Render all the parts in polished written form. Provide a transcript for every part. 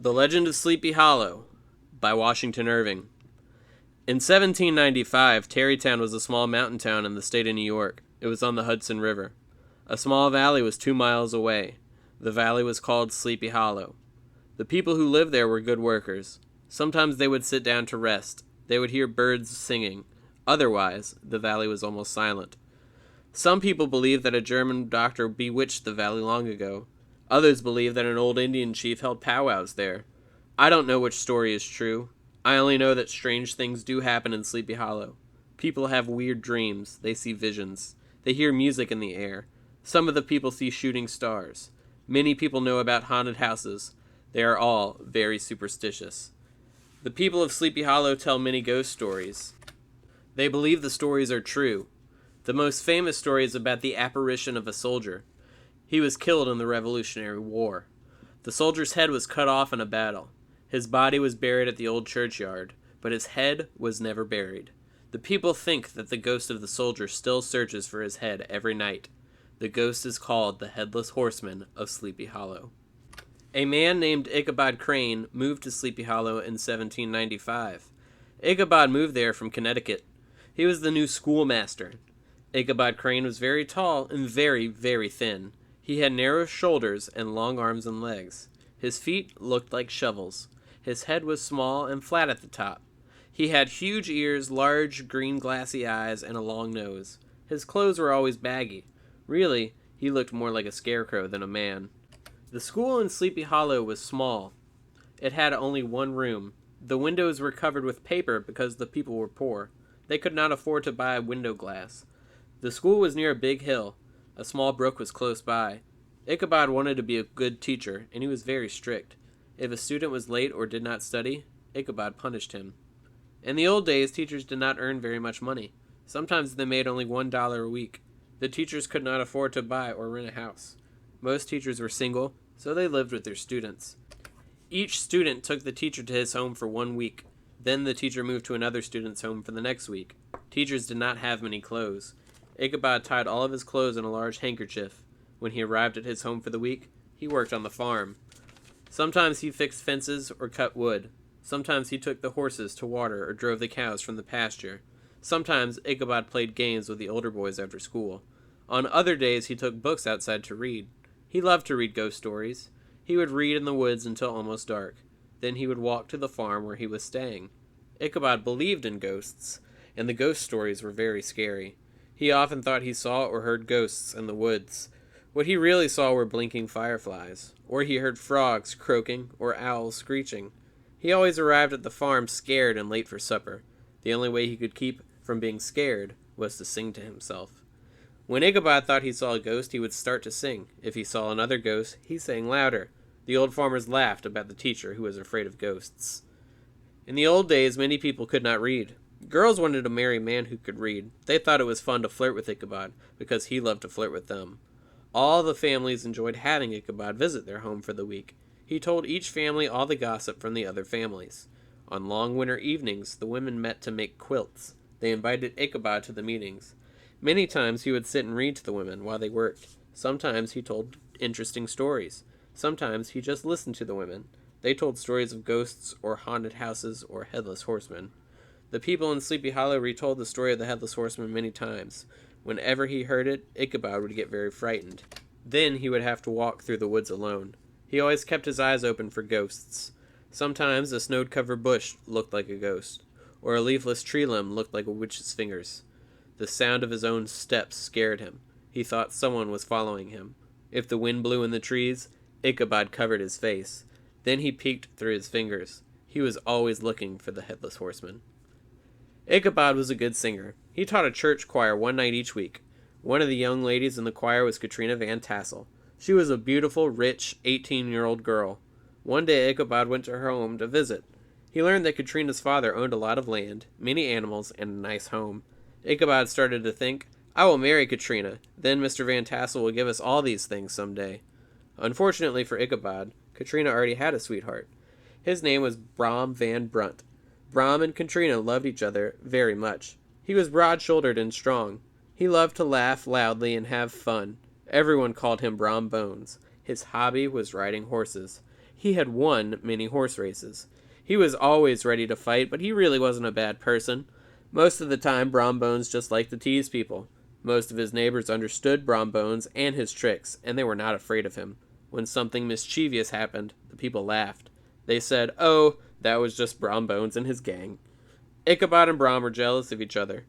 The Legend of Sleepy Hollow by Washington Irving. In 1795, Tarrytown was a small mountain town in the state of New York. It was on the Hudson River. A small valley was 2 miles away. The valley was called Sleepy Hollow. The people who lived there were good workers. Sometimes they would sit down to rest. They would hear birds singing. Otherwise, the valley was almost silent. Some people believe that a German doctor bewitched the valley long ago. Others believe that an old Indian chief held powwows there. I don't know which story is true. I only know that strange things do happen in Sleepy Hollow. People have weird dreams. They see visions. They hear music in the air. Some of the people see shooting stars. Many people know about haunted houses. They are all very superstitious. The people of Sleepy Hollow tell many ghost stories. They believe the stories are true. The most famous story is about the apparition of a soldier. He was killed in the Revolutionary War. The soldier's head was cut off in a battle. His body was buried at the old churchyard, but his head was never buried. The people think that the ghost of the soldier still searches for his head every night. The ghost is called the Headless Horseman of Sleepy Hollow. A man named Ichabod Crane moved to Sleepy Hollow in 1795. Ichabod moved there from Connecticut. He was the new schoolmaster. Ichabod Crane was very tall and very, very thin. He had narrow shoulders and long arms and legs. His feet looked like shovels. His head was small and flat at the top. He had huge ears, large green glassy eyes, and a long nose. His clothes were always baggy. Really, he looked more like a scarecrow than a man. The school in Sleepy Hollow was small. It had only one room. The windows were covered with paper because the people were poor. They could not afford to buy window glass. The school was near a big hill. A small brook was close by. Ichabod wanted to be a good teacher, and he was very strict. If a student was late or did not study, Ichabod punished him. In the old days, teachers did not earn very much money. Sometimes they made only $1 a week. The teachers could not afford to buy or rent a house. Most teachers were single, so they lived with their students. Each student took the teacher to his home for 1 week. Then the teacher moved to another student's home for the next week. Teachers did not have many clothes. Ichabod tied all of his clothes in a large handkerchief. When he arrived at his home for the week, he worked on the farm. Sometimes he fixed fences or cut wood. Sometimes he took the horses to water or drove the cows from the pasture. Sometimes Ichabod played games with the older boys after school. On other days he took books outside to read. He loved to read ghost stories. He would read in the woods until almost dark. Then he would walk to the farm where he was staying. Ichabod believed in ghosts, and the ghost stories were very scary. He often thought he saw or heard ghosts in the woods. What he really saw were blinking fireflies, or he heard frogs croaking or owls screeching. He always arrived at the farm scared and late for supper. The only way he could keep from being scared was to sing to himself. When Ichabod thought he saw a ghost, he would start to sing. If he saw another ghost, he sang louder. The old farmers laughed about the teacher who was afraid of ghosts. In the old days, many people could not read. Girls wanted to marry a man who could read. They thought it was fun to flirt with Ichabod, because he loved to flirt with them. All the families enjoyed having Ichabod visit their home for the week. He told each family all the gossip from the other families. On long winter evenings, the women met to make quilts. They invited Ichabod to the meetings. Many times he would sit and read to the women while they worked. Sometimes he told interesting stories. Sometimes he just listened to the women. They told stories of ghosts or haunted houses or headless horsemen. The people in Sleepy Hollow retold the story of the Headless Horseman many times. Whenever he heard it, Ichabod would get very frightened. Then he would have to walk through the woods alone. He always kept his eyes open for ghosts. Sometimes a snow-covered bush looked like a ghost, or a leafless tree limb looked like a witch's fingers. The sound of his own steps scared him. He thought someone was following him. If the wind blew in the trees, Ichabod covered his face. Then he peeked through his fingers. He was always looking for the Headless Horseman. Ichabod was a good singer. He taught a church choir one night each week. One of the young ladies in the choir was Katrina Van Tassel. She was a beautiful, rich, 18-year-old girl. One day Ichabod went to her home to visit. He learned that Katrina's father owned a lot of land, many animals, and a nice home. Ichabod started to think, I will marry Katrina. Then Mr. Van Tassel will give us all these things someday. Unfortunately for Ichabod, Katrina already had a sweetheart. His name was Brom Van Brunt. Brom and Katrina loved each other very much. He was broad-shouldered and strong. He loved to laugh loudly and have fun. Everyone called him Brom Bones. His hobby was riding horses. He had won many horse races. He was always ready to fight, but he really wasn't a bad person. Most of the time, Brom Bones just liked to tease people. Most of his neighbors understood Brom Bones and his tricks, and they were not afraid of him. When something mischievous happened, the people laughed. They said, "Oh, that was just Brom Bones and his gang." Ichabod and Brom were jealous of each other.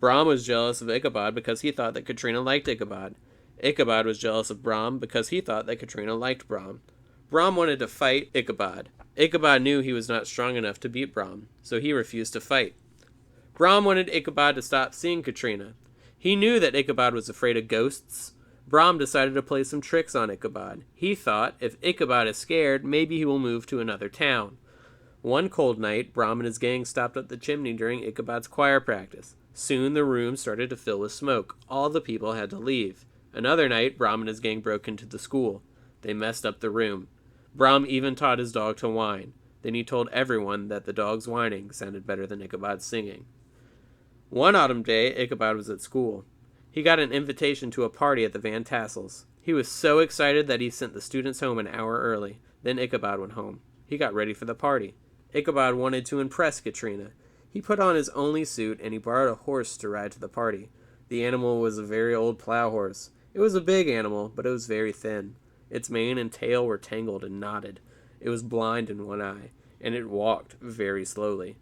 Brom was jealous of Ichabod because he thought that Katrina liked Ichabod. Ichabod was jealous of Brom because he thought that Katrina liked Brom. Brom wanted to fight Ichabod. Ichabod knew he was not strong enough to beat Brom, so he refused to fight. Brom wanted Ichabod to stop seeing Katrina. He knew that Ichabod was afraid of ghosts. Brom decided to play some tricks on Ichabod. He thought, if Ichabod is scared, maybe he will move to another town. One cold night, Brom and his gang stopped up the chimney during Ichabod's choir practice. Soon the room started to fill with smoke. All the people had to leave. Another night, Brom and his gang broke into the school. They messed up the room. Brom even taught his dog to whine. Then he told everyone that the dog's whining sounded better than Ichabod's singing. One autumn day, Ichabod was at school. He got an invitation to a party at the Van Tassels. He was so excited that he sent the students home an hour early. Then Ichabod went home. He got ready for the party. Ichabod wanted to impress Katrina. He put on his only suit and he borrowed a horse to ride to the party. The animal was a very old plow horse. It was a big animal, but it was very thin. Its mane and tail were tangled and knotted. It was blind in one eye, and it walked very slowly.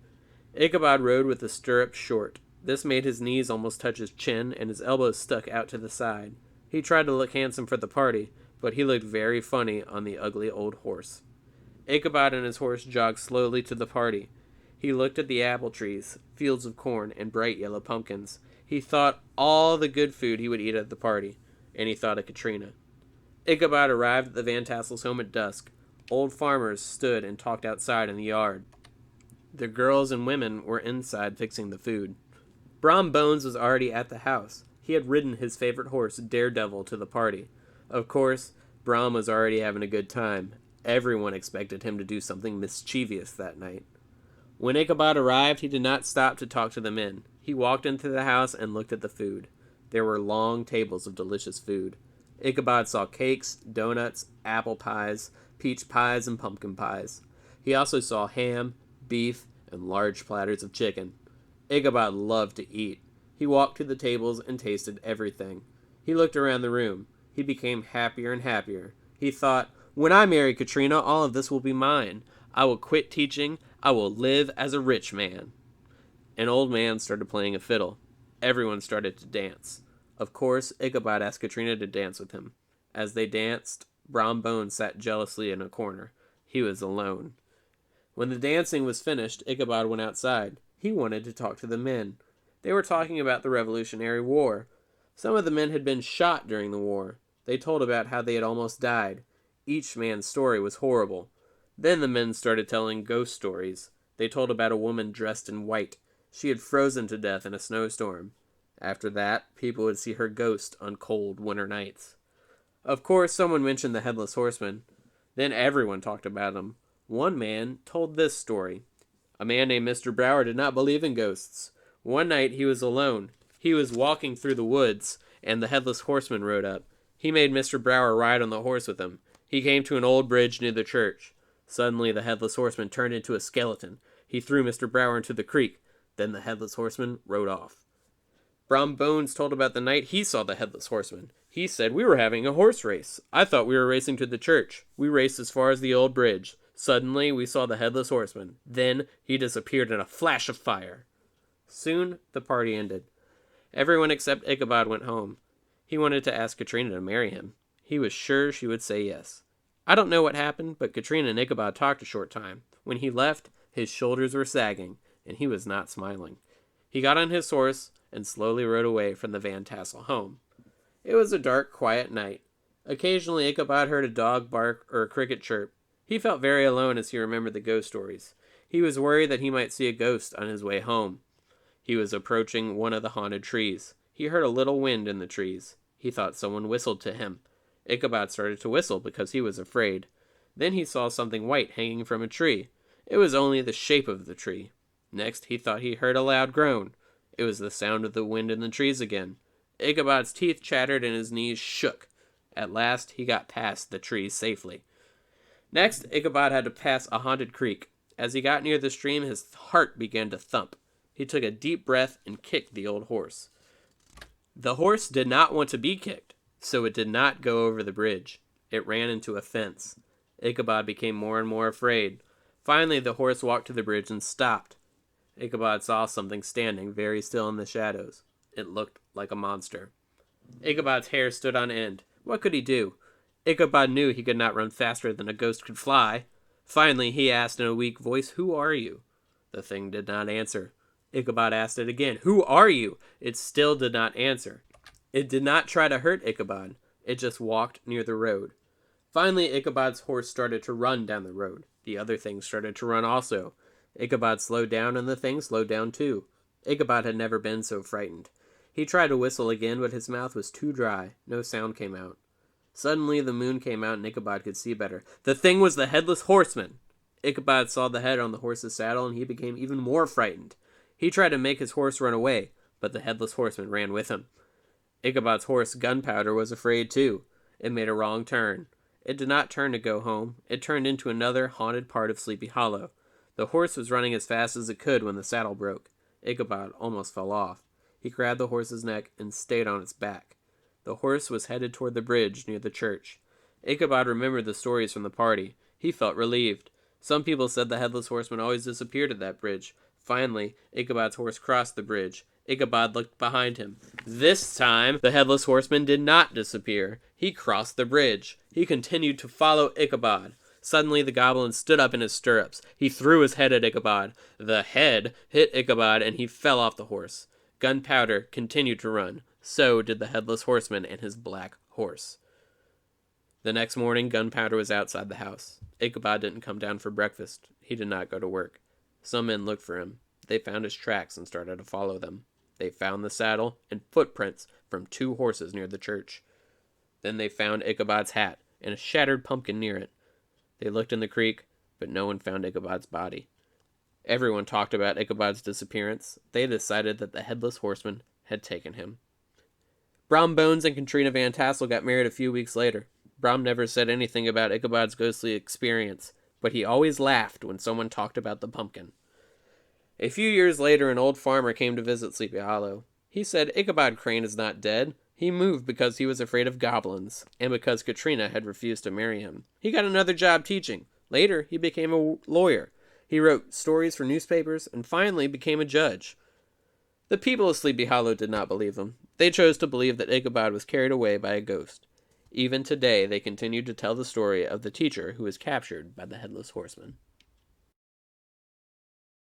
Ichabod rode with the stirrups short. This made his knees almost touch his chin, and his elbows stuck out to the side. He tried to look handsome for the party, but he looked very funny on the ugly old horse. Ichabod and his horse jogged slowly to the party. He looked at the apple trees, fields of corn, and bright yellow pumpkins. He thought all the good food he would eat at the party, and he thought of Katrina. Ichabod arrived at the Van Tassels' home at dusk. Old farmers stood and talked outside in the yard. The girls and women were inside fixing the food. Brom Bones was already at the house. He had ridden his favorite horse, Daredevil, to the party. Of course, Brom was already having a good time. Everyone expected him to do something mischievous that night. When Ichabod arrived, he did not stop to talk to the men. He walked into the house and looked at the food. There were long tables of delicious food. Ichabod saw cakes, donuts, apple pies, peach pies, and pumpkin pies. He also saw ham, beef, and large platters of chicken. Ichabod loved to eat. He walked to the tables and tasted everything. He looked around the room. He became happier and happier. He thought, "When I marry Katrina, all of this will be mine. I will quit teaching. I will live as a rich man." An old man started playing a fiddle. Everyone started to dance. Of course, Ichabod asked Katrina to dance with him. As they danced, Brom Bones sat jealously in a corner. He was alone. When the dancing was finished, Ichabod went outside. He wanted to talk to the men. They were talking about the Revolutionary War. Some of the men had been shot during the war. They told about how they had almost died. Each man's story was horrible. Then the men started telling ghost stories. They told about a woman dressed in white. She had frozen to death in a snowstorm. After that, people would see her ghost on cold winter nights. Of course, someone mentioned the Headless Horseman. Then everyone talked about him. One man told this story. A man named Mr. Brower did not believe in ghosts. One night he was alone. He was walking through the woods, and the Headless Horseman rode up. He made Mr. Brower ride on the horse with him. He came to an old bridge near the church. Suddenly the Headless Horseman turned into a skeleton. He threw Mr. Brower into the creek. Then the Headless Horseman rode off. Brom Bones told about the night he saw the Headless Horseman. He said, "We were having a horse race. I thought we were racing to the church. We raced as far as the old bridge. Suddenly, we saw the Headless Horseman. Then, he disappeared in a flash of fire." Soon, the party ended. Everyone except Ichabod went home. He wanted to ask Katrina to marry him. He was sure she would say yes. I don't know what happened, but Katrina and Ichabod talked a short time. When he left, his shoulders were sagging, and he was not smiling. He got on his horse and slowly rode away from the Van Tassel home. It was a dark, quiet night. Occasionally, Ichabod heard a dog bark or a cricket chirp. He felt very alone as he remembered the ghost stories. He was worried that he might see a ghost on his way home. He was approaching one of the haunted trees. He heard a little wind in the trees. He thought someone whistled to him. Ichabod started to whistle because he was afraid. Then he saw something white hanging from a tree. It was only the shape of the tree. Next, he thought he heard a loud groan. It was the sound of the wind in the trees again. Ichabod's teeth chattered and his knees shook. At last, he got past the tree safely. Next, Ichabod had to pass a haunted creek. As he got near the stream, his heart began to thump. He took a deep breath and kicked the old horse. The horse did not want to be kicked, so it did not go over the bridge. It ran into a fence. Ichabod became more and more afraid. Finally, the horse walked to the bridge and stopped. Ichabod saw something standing very still in the shadows. It looked like a monster. Ichabod's hair stood on end. What could he do? Ichabod knew he could not run faster than a ghost could fly. Finally, he asked in a weak voice, "Who are you?" The thing did not answer. Ichabod asked it again, "Who are you?" It still did not answer. It did not try to hurt Ichabod. It just walked near the road. Finally, Ichabod's horse started to run down the road. The other thing started to run also. Ichabod slowed down, and the thing slowed down too. Ichabod had never been so frightened. He tried to whistle again, but his mouth was too dry. No sound came out. Suddenly, the moon came out, and Ichabod could see better. The thing was the Headless Horseman! Ichabod saw the head on the horse's saddle, and he became even more frightened. He tried to make his horse run away, but the Headless Horseman ran with him. Ichabod's horse, Gunpowder, was afraid too. It made a wrong turn. It did not turn to go home. It turned into another haunted part of Sleepy Hollow. The horse was running as fast as it could when the saddle broke. Ichabod almost fell off. He grabbed the horse's neck and stayed on its back. The horse was headed toward the bridge near the church. Ichabod remembered the stories from the party. He felt relieved. Some people said the Headless Horseman always disappeared at that bridge. Finally, Ichabod's horse crossed the bridge. Ichabod looked behind him. This time, the Headless Horseman did not disappear. He crossed the bridge. He continued to follow Ichabod. Suddenly, the goblin stood up in his stirrups. He threw his head at Ichabod. The head hit Ichabod, and he fell off the horse. Gunpowder continued to run. So did the Headless Horseman and his black horse. The next morning, Gunpowder was outside the house. Ichabod didn't come down for breakfast. He did not go to work. Some men looked for him. They found his tracks and started to follow them. They found the saddle and footprints from 2 horses near the church. Then they found Ichabod's hat and a shattered pumpkin near it. They looked in the creek, but no one found Ichabod's body. Everyone talked about Ichabod's disappearance. They decided that the Headless Horseman had taken him. Brom Bones and Katrina Van Tassel got married a few weeks later. Brom never said anything about Ichabod's ghostly experience, but he always laughed when someone talked about the pumpkin. A few years later, an old farmer came to visit Sleepy Hollow. He said Ichabod Crane is not dead. He moved because he was afraid of goblins, and because Katrina had refused to marry him. He got another job teaching. Later, he became a lawyer. He wrote stories for newspapers, and finally became a judge. The people of Sleepy Hollow did not believe him. They chose to believe that Ichabod was carried away by a ghost. Even today, they continue to tell the story of the teacher who was captured by the Headless Horseman.